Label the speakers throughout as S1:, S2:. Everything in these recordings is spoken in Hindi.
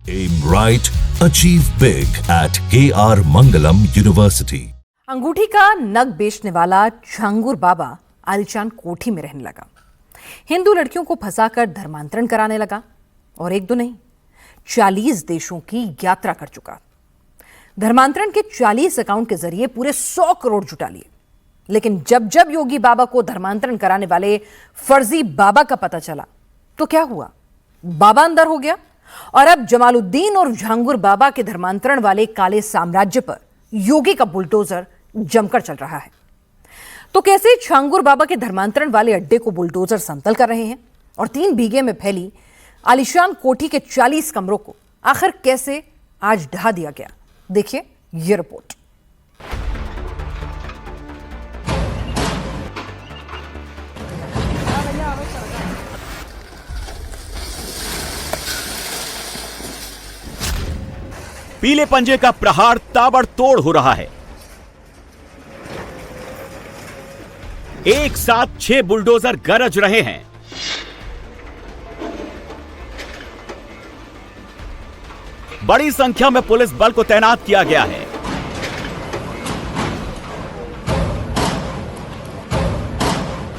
S1: Aim right, achieve big at KR Mangalam University.
S2: अंगूठी का नग बेचने वाला छांगुर बाबा आलीशान कोठी में रहने लगा। हिंदू लड़कियों को फंसाकर धर्मांतरण कराने लगा और एक दो नहीं 40 देशों की यात्रा कर चुका। धर्मांतरण के 40 अकाउंट के जरिए पूरे 100 करोड़ जुटा लिए। लेकिन जब जब योगी बाबा को धर्मांतरण कराने वाले फर्जी बाबा का पता चला तो क्या हुआ? बाबा अंदर हो गया और अब जमालुद्दीन और छांगुर बाबा के धर्मांतरण वाले काले साम्राज्य पर योगी का बुलडोजर जमकर चल रहा है। तो कैसे छांगुर बाबा के धर्मांतरण वाले अड्डे को बुलडोजर समतल कर रहे हैं और 3 बीघे में फैली आलीशान कोठी के 40 कमरों को आखिर कैसे आज ढहा दिया गया? देखिए ये रिपोर्ट।
S3: पीले पंजे का प्रहार ताबड़तोड़ हो रहा है। एक साथ 6 बुलडोजर गरज रहे हैं। बड़ी संख्या में पुलिस बल को तैनात किया गया है।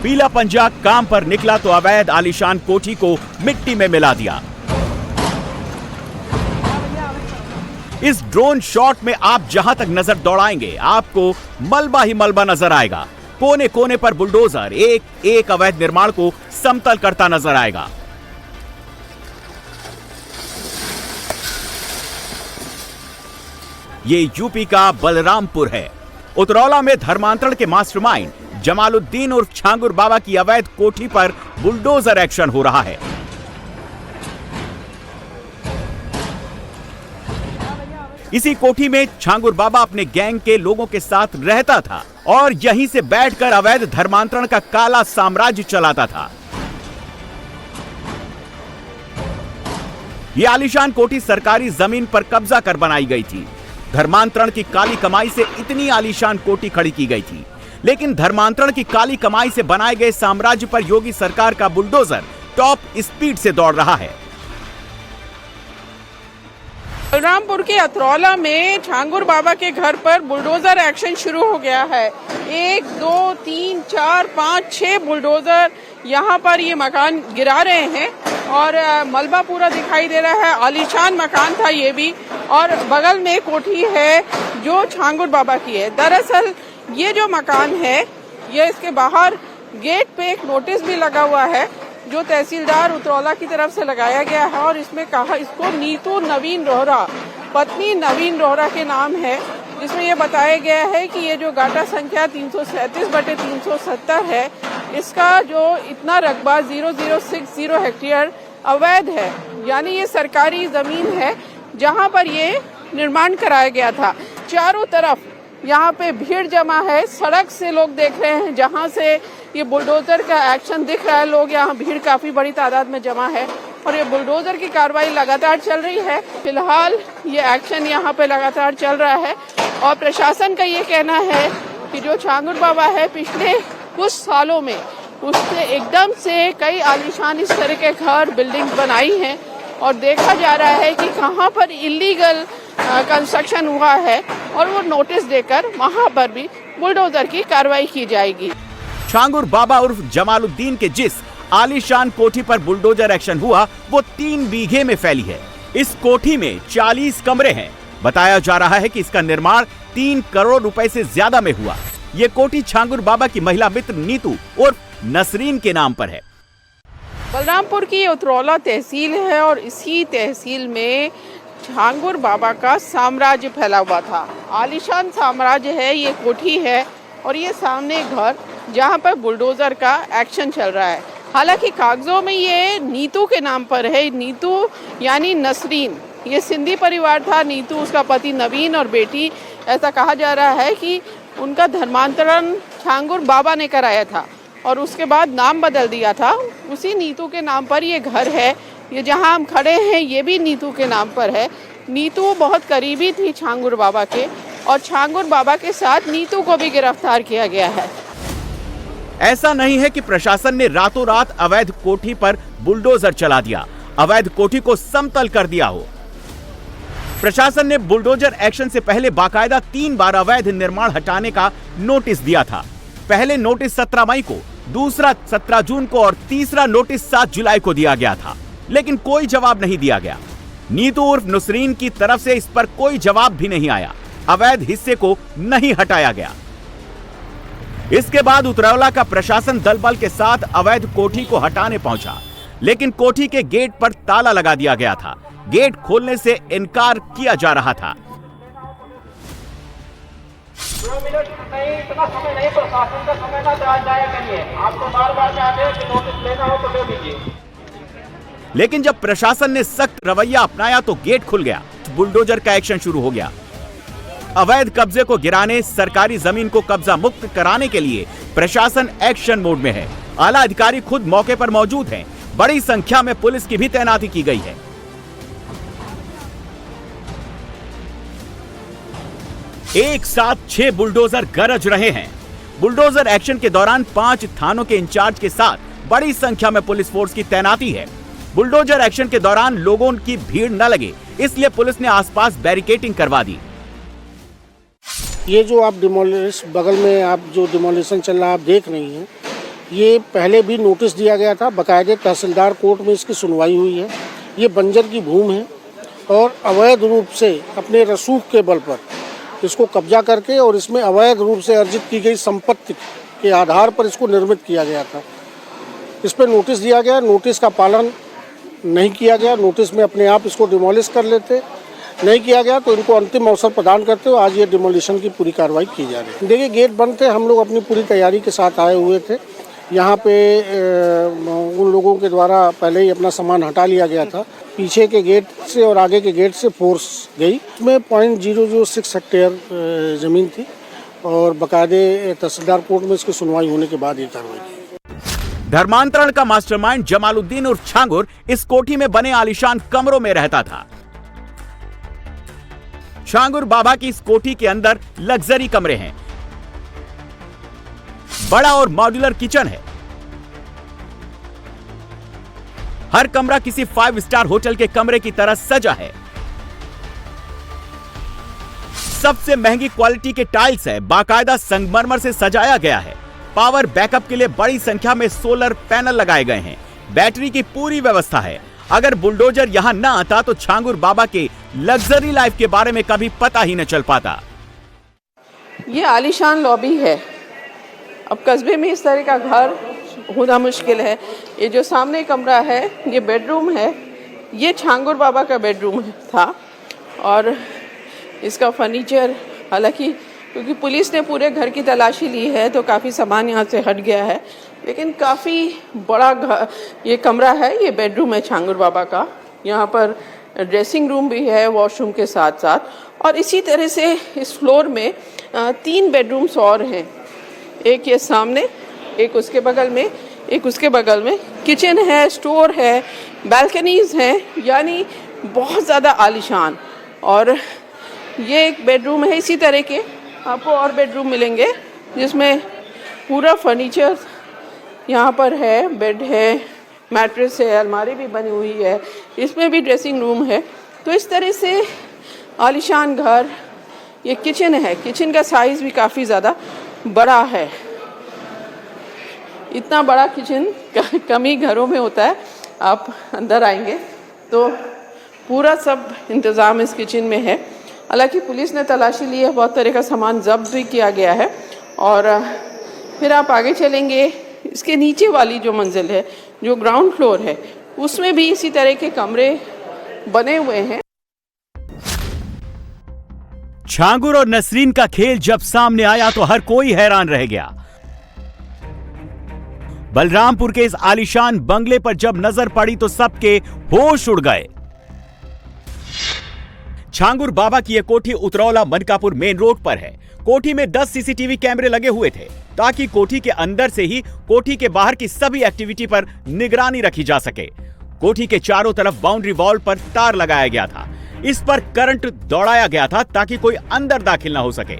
S3: पीला पंजा काम पर निकला तो अवैध आलीशान कोठी को मिट्टी में मिला दिया। इस ड्रोन शॉट में आप जहां तक नजर दौड़ाएंगे आपको मलबा ही मलबा नजर आएगा। कोने कोने पर बुलडोजर एक एक अवैध निर्माण को समतल करता नजर आएगा। ये यूपी का बलरामपुर है। उतरौला में धर्मांतरण के मास्टरमाइंड जमालुद्दीन उर्फ छांगुर बाबा की अवैध कोठी पर बुलडोजर एक्शन हो रहा है। इसी कोठी में छांगुर बाबा अपने गैंग के लोगों के साथ रहता था और यहीं से बैठकर अवैध धर्मांतरण का काला साम्राज्य चलाता था। यह आलीशान कोठी सरकारी जमीन पर कब्जा कर बनाई गई थी। धर्मांतरण की काली कमाई से इतनी आलीशान कोठी खड़ी की गई थी, लेकिन धर्मांतरण की काली कमाई से बनाए गए साम्राज्य पर योगी सरकार का बुलडोजर टॉप स्पीड से दौड़ रहा है।
S4: बलरामपुर के अतरौला में छांगुर बाबा के घर पर बुलडोजर एक्शन शुरू हो गया है। 1, 2, 3, 4, 5, 6 बुलडोजर यहाँ पर ये मकान गिरा रहे हैं और मलबा पूरा दिखाई दे रहा है। आलीशान मकान था ये भी, और बगल में कोठी है जो छांगुर बाबा की है। दरअसल ये जो मकान है ये इसके बाहर गेट पे एक नोटिस भी लगा हुआ है जो तहसीलदार उतरौला की तरफ से लगाया गया है और इसमें कहा इसको नीतू नवीन रोहरा पत्नी नवीन रोहरा के नाम है। जिसमें यह बताया गया है कि ये जो गाटा संख्या 337/370 है, इसका जो इतना रकबा 0060 हेक्टेयर अवैध है, यानी ये सरकारी जमीन है जहां पर ये निर्माण कराया गया था। चारों तरफ यहाँ पे भीड़ जमा है। सड़क से लोग देख रहे हैं जहाँ से ये बुलडोजर का एक्शन दिख रहा है। लोग यहाँ भीड़ काफी बड़ी तादाद में जमा है और ये बुलडोजर की कार्रवाई लगातार चल रही है। फिलहाल ये एक्शन यहाँ पे लगातार चल रहा है और प्रशासन का ये कहना है कि जो छांगुर बाबा है पिछले कुछ सालों में उसने एकदम से कई आलीशान इस तरह के घर बिल्डिंग बनाई हैं और देखा जा रहा है कि कहाँ पर इलीगल कंस्ट्रक्शन हुआ है और वो नोटिस देकर वहाँ पर भी बुलडोजर की कार्रवाई की जाएगी।
S3: छांगुर बाबा उर्फ जमालुद्दीन के जिस आलीशान कोठी पर बुलडोजर एक्शन हुआ वो 3 बीघे में फैली है। इस कोठी में 40 कमरे हैं। बताया जा रहा है कि इसका निर्माण 3 करोड़ रुपए से ज्यादा में हुआ। ये कोठी छांगुर बाबा की महिला मित्र नीतू उर्फ नसरीन के नाम पर है।
S4: बलरामपुर की उतरौला तहसील है और इसी तहसील में छांगुर बाबा का साम्राज्य फैला हुआ था। आलीशान साम्राज्य है, ये कोठी है और ये सामने घर जहाँ पर बुलडोजर का एक्शन चल रहा है। हालांकि कागजों में ये नीतू के नाम पर है। नीतू यानी नसरीन, ये सिंधी परिवार था। नीतू उसका पति नवीन और बेटी। ऐसा कहा जा रहा है कि उनका धर्मांतरण छांगुर बाबा ने कराया था और उसके बाद नाम बदल दिया था। उसी नीतू के नाम पर ये घर है। ये जहां हम खड़े हैं ये भी नीतू के नाम पर है। नीतू बहुत करीबी थी छांगुर बाबा के और छांगुर बाबा के साथ नीतू को भी गिरफ्तार किया गया है।
S3: ऐसा नहीं है कि प्रशासन ने रातों रात अवैध कोठी पर बुलडोजर चला दिया, अवैध कोठी को समतल कर दिया हो। प्रशासन ने बुलडोजर एक्शन से पहले बाकायदा 3 बार अवैध निर्माण हटाने का नोटिस दिया था। पहले नोटिस 17 मई को, दूसरा 17 जून को और तीसरा नोटिस 7 जुलाई को दिया गया था, लेकिन कोई जवाब नहीं दिया गया। नीतू उर्फ नुसरीन की तरफ से इस पर कोई जवाब भी नहीं आया। अवैध हिस्से को नहीं हटाया गया। इसके बाद उतरौला का प्रशासन दल बल के साथ अवैध कोठी को हटाने पहुंचा, लेकिन कोठी के गेट पर ताला लगा दिया गया था। गेट खोलने से इनकार किया जा रहा था।
S5: 2 मिनट नहीं, इतना समय नहीं, प्रशासन का समय ना जाया करिए। आपको बार-बार आदेश कि नोटिस लेना हो तो ले लीजिए।
S3: लेकिन जब प्रशासन ने सख्त रवैया अपनाया तो गेट खुल गया। बुलडोजर का एक्शन शुरू हो गया। अवैध कब्जे को गिराने, सरकारी जमीन को कब्जा मुक्त कराने के लिए प्रशासन एक्शन मोड में है। आला अधिकारी खुद मौके पर मौजूद हैं। बड़ी संख्या में पुलिस की भी तैनाती की गई है। एक साथ 6 बुलडोजर गरज रहे हैं। बुलडोजर एक्शन के दौरान 5 थानों के इंचार्ज के साथ बड़ी संख्या में पुलिस फोर्स की तैनाती है। बुलडोजर एक्शन के दौरान लोगों की भीड़ न लगे, इसलिए पुलिस ने आसपास बैरिकेडिंग करवा दी।
S6: ये जो आप बगल में आप जो डिमोलिशन चल रहा है, आप देख रही हैं, ये पहले भी नोटिस दिया गया था। बाकायदे तहसीलदार कोर्ट में इसकी सुनवाई हुई है। ये बंजर की भूमि है और अवैध रूप से अपने रसूख के बल पर इसको कब्जा करके और इसमें अवैध रूप से अर्जित की गई संपत्ति के आधार पर इसको निर्मित किया गया था। इस पर नोटिस दिया गया, नोटिस का पालन नहीं किया गया। नोटिस में अपने आप इसको डिमोलिश कर लेते, नहीं किया गया तो इनको अंतिम अवसर प्रदान करते हुए आज ये डिमोलिशन की पूरी कार्रवाई की जा रही है। देखिए, गेट बंद थे, हम लोग अपनी पूरी तैयारी के साथ आए हुए थे। यहाँ पे उन लोगों के द्वारा पहले ही अपना सामान हटा लिया गया था। पीछे के गेट से और आगे के गेट से फोर्स गई। इसमें 0.006 हेक्टेयर ज़मीन थी और बाकायदे तहसीलदार कोर्ट में इसकी सुनवाई होने के बाद ये कार्रवाई की।
S3: धर्मांतरण का मास्टरमाइंड जमालुद्दीन उर्फ छांगुर इस कोठी में बने आलीशान कमरों में रहता था। छांगुर बाबा की इस कोठी के अंदर लग्जरी कमरे हैं, बड़ा और मॉड्यूलर किचन है। हर कमरा किसी 5 स्टार होटल के कमरे की तरह सजा है। सबसे महंगी क्वालिटी के टाइल्स है, बाकायदा संगमरमर से सजाया गया है। पावर बैकअप के लिए बड़ी संख्या में सोलर पैनल लगाए गए हैं। बैटरी की पूरी व्यवस्था है। अगर बुलडोजर यहां न आता तो छांगुर बाबा के लग्जरी लाइफ के बारे में कभी पता ही न चल पाता।
S4: ये आलीशान लॉबी है। अब कस्बे में इस तरह का घर होना मुश्किल है। ये जो सामने कमरा है, ये बेडरूम है। ये छांगुर बाबा का बेडरूम था और इसका फर्नीचर, हालांकि क्योंकि पुलिस ने पूरे घर की तलाशी ली है तो काफ़ी सामान यहाँ से हट गया है, लेकिन काफ़ी बड़ा घर ये कमरा है। ये बेडरूम है छांगुर बाबा का। यहाँ पर ड्रेसिंग रूम भी है वॉशरूम के साथ साथ। और इसी तरह से इस फ्लोर में 3 बेडरूम्स और हैं। एक ये सामने, एक उसके बगल में, एक उसके बगल में। किचन है, स्टोर है, बालकनीज हैं, यानी बहुत ज़्यादा आलीशान। और ये एक बेडरूम है। इसी तरह के आपको और बेडरूम मिलेंगे जिसमें पूरा फर्नीचर यहाँ पर है। बेड है, मैट्रेस है, अलमारी भी बनी हुई है, इसमें भी ड्रेसिंग रूम है। तो इस तरह से आलीशान घर। ये किचन है, किचन का साइज़ भी काफ़ी ज़्यादा बड़ा है। इतना बड़ा किचन कम ही घरों में होता है। आप अंदर आएंगे तो पूरा सब इंतज़ाम इस किचन में है। हालांकि पुलिस ने तलाशी ली है, बहुत तरह का सामान जब्त भी किया गया है। और फिर आप आगे चलेंगे, इसके नीचे वाली जो मंजिल है, जो ग्राउंड फ्लोर है, उसमें भी इसी तरह के कमरे बने हुए हैं।
S3: छांगुर और नसरीन का खेल जब सामने आया तो हर कोई हैरान रह गया। बलरामपुर के इस आलीशान बंगले पर जब नजर पड़ी तो सबके होश उड़ गए। छांगुर बाबा की यह कोठी उतरौला मनकापुर मेन रोड पर है। कोठी में 10 सीसीटीवी कैमरे लगे हुए थे ताकि कोठी के अंदर से ही कोठी के बाहर की सभी एक्टिविटी पर निगरानी रखी जा सके। कोठी के चारों तरफ बाउंड्री वॉल पर तार लगाया गया था। इस पर करंट दौड़ाया गया था ताकि कोई अंदर दाखिल ना हो सके।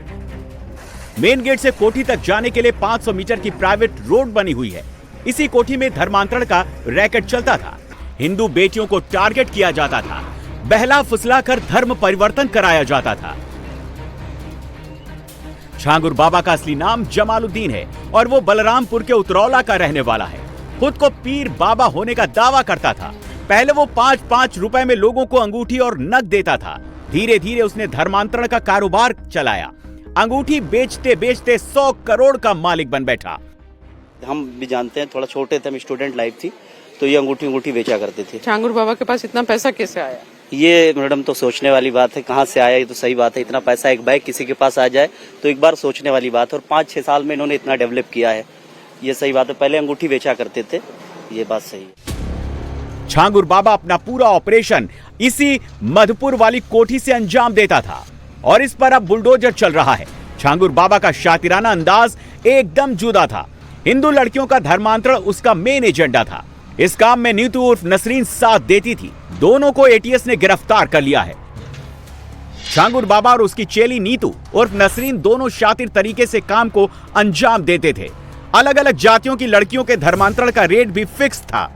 S3: मेन गेट से कोठी तक जाने के लिए 500 मीटर की प्राइवेट रोड बनी हुई है। इसी कोठी में धर्मांतरण का रैकेट चलता था। हिंदू बेटियों को टारगेट किया जाता था। बहला फुसलाकर धर्म परिवर्तन कराया जाता था। छांगुर बाबा का असली नाम जमालुद्दीन है और वो बलरामपुर के उतरौला का रहने वाला है। खुद को पीर बाबा होने का दावा करता था। पहले वो 5-5 रुपए में लोगों को अंगूठी और नग देता था। धीरे धीरे उसने धर्मांतरण का कारोबार चलाया। अंगूठी बेचते बेचते 100 करोड़ का मालिक बन बैठा।
S7: हम भी जानते हैं, थोड़ा छोटे थे, हम स्टूडेंट लाइफ थी, तो ये अंगूठी बेचा करते थे।
S4: छांगुर बाबा के पास इतना पैसा कैसे आया?
S7: ये मैडम तो सोचने वाली बात है, कहाँ से आया, ये तो सही बात है। इतना पैसा एक बैग किसी के पास आ जाए तो एक बार सोचने वाली बात है। और 5-6 साल में इन्होंने इतना डेवलप किया है, ये सही बात है। पहले अंगूठी बेचा करते थे, ये बात सही है।
S3: छांगुर बाबा अपना पूरा ऑपरेशन इसी मधुपुर वाली कोठी से अंजाम देता था और इस पर अब बुलडोजर चल रहा है। छांगुर बाबा का शातिराना अंदाज एकदम जुदा था। हिंदू लड़कियों का धर्मांतरण उसका मेन एजेंडा था। इस काम में नीतू उर्फ नसरीन साथ देती थी। दोनों को एटीएस ने गिरफ्तार कर लिया है। छांगुर बाबा और उसकी चेली नीतू उर्फ नसरीन दोनों शातिर तरीके से काम को अंजाम देते थे। अलग अलग जातियों की लड़कियों के धर्मांतरण का रेट भी फिक्स था।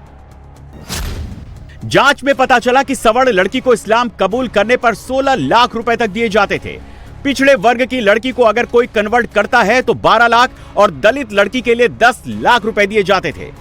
S3: जांच में पता चला कि सवर्ण लड़की को इस्लाम कबूल करने पर 16 लाख रुपए तक दिए जाते थे। पिछड़े वर्ग की लड़की को अगर कोई कन्वर्ट करता है तो 12 लाख और दलित लड़की के लिए 10 लाख रुपए दिए जाते थे।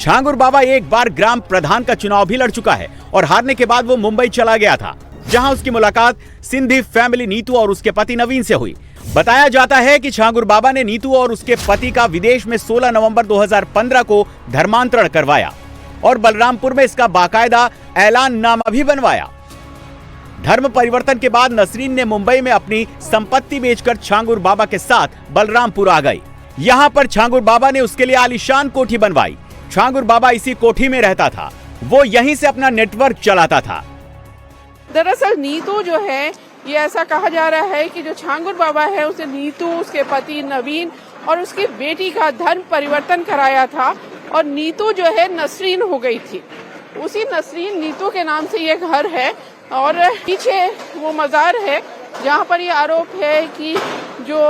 S3: छांगुर बाबा एक बार ग्राम प्रधान का चुनाव भी लड़ चुका है और हारने के बाद वो मुंबई चला गया था, जहां उसकी मुलाकात सिंधी फैमिली नीतू और उसके पति नवीन से हुई। बताया जाता है कि छांगुर बाबा ने नीतू और उसके पति का विदेश में 16 नवंबर 2015 को धर्मांतरण करवाया और बलरामपुर में इसका बाकायदा ऐलाननामा भी बनवाया। धर्म परिवर्तन के बाद नसरीन ने मुंबई में अपनी संपत्ति बेचकर छांगुर बाबा के साथ बलरामपुर आ गई। यहाँ पर छांगुर बाबा ने उसके लिए आलीशान कोठी बनवाई। छांगुर बाबा इसी कोठी में रहता था। वो यहीं से अपना नेटवर्क चलाता था।
S4: दरअसल नीतू जो है, ये ऐसा कहा जा रहा है कि जो छांगुर बाबा है उसे नीतू, उसके पति नवीन और उसकी बेटी का धर्म परिवर्तन कराया था और नीतू जो है नसरीन हो गई थी। उसी नसरीन नीतू के नाम से ये घर है और पीछे वो मजार है जहाँ पर ये आरोप है कि जो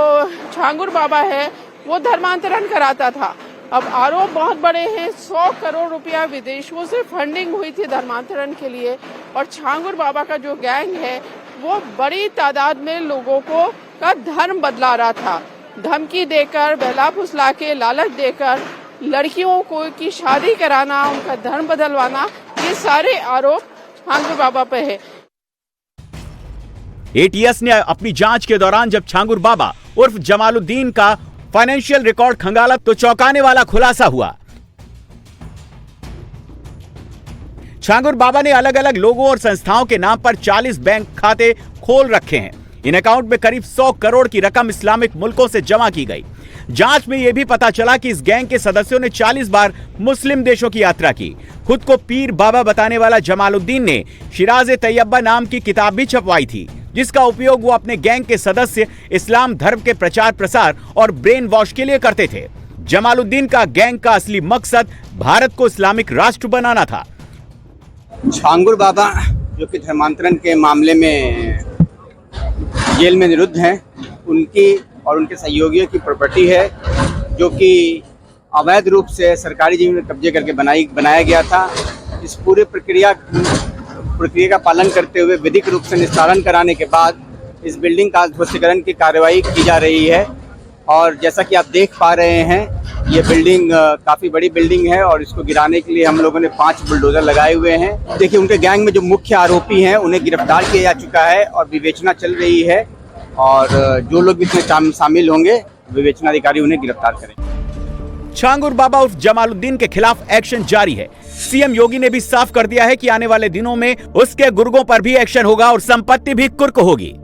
S4: छांगुर बाबा है वो धर्मांतरण कराता था। अब आरोप बहुत बड़े हैं। 100 करोड़ रुपया विदेशों से फंडिंग हुई थी धर्मांतरण के लिए और छांगुर बाबा का जो गैंग है वो बड़ी तादाद में लोगों को का धर्म बदला रहा था। धमकी देकर, बहला फुसला के, लालच देकर लड़कियों को की शादी कराना, उनका धर्म बदलवाना, ये सारे आरोप छांगुर बाबा पे है।
S3: एटीएस ने अपनी जांच के दौरान जब छांगुर बाबा उर्फ जमालुद्दीन का फाइनेंशियल रिकॉर्ड खंगाला तो चौंकाने वाला खुलासा हुआ। छांगुर बाबा ने अलग अलग लोगों और संस्थाओं के नाम पर 40 बैंक खाते खोल रखे हैं। इन अकाउंट में करीब 100 करोड़ की रकम इस्लामिक मुल्कों से जमा की गई। जांच में यह भी पता चला कि इस गैंग के सदस्यों ने 40 बार मुस्लिम देशों की यात्रा की। खुद को पीर बाबा बताने वाला जमालुद्दीन ने शिराज़े तैयबा नाम की किताब भी छपवाई थी, जिसका उपयोग वो अपने गैंग के सदस्य इस्लाम धर्म के प्रचार प्रसार और ब्रेन वॉश के लिए करते थे। जमालुद्दीन का गैंग का असली मकसद भारत को इस्लामिक राष्ट्र बनाना था।
S8: छांगुर बाबा जो कि धर्मांतरण के मामले में जेल में निरुद्ध हैं, उनकी और उनके सहयोगियों की प्रॉपर्टी है जो कि अवैध रूप से सरकारी जमीन में कब्जे करके बनाया गया था। इस पूरे प्रक्रिया का पालन करते हुए विधिक रूप से निस्तारण कराने के बाद इस बिल्डिंग का ध्वस्तीकरण की कार्रवाई की जा रही है। और जैसा कि आप देख पा रहे हैं, ये बिल्डिंग काफ़ी बड़ी बिल्डिंग है और इसको गिराने के लिए हम लोगों ने 5 बुलडोजर लगाए हुए हैं। देखिए, उनके गैंग में जो मुख्य आरोपी हैं उन्हें गिरफ्तार किया जा चुका है और विवेचना चल रही है और जो लोग इसमें शामिल होंगे विवेचना अधिकारी उन्हें गिरफ्तार करेंगे।
S3: छांगुर बाबा उर्फ जमालुद्दीन के खिलाफ एक्शन जारी है। सीएम योगी ने भी साफ कर दिया है कि आने वाले दिनों में उसके गुर्गों पर भी एक्शन होगा और संपत्ति भी कुर्क होगी।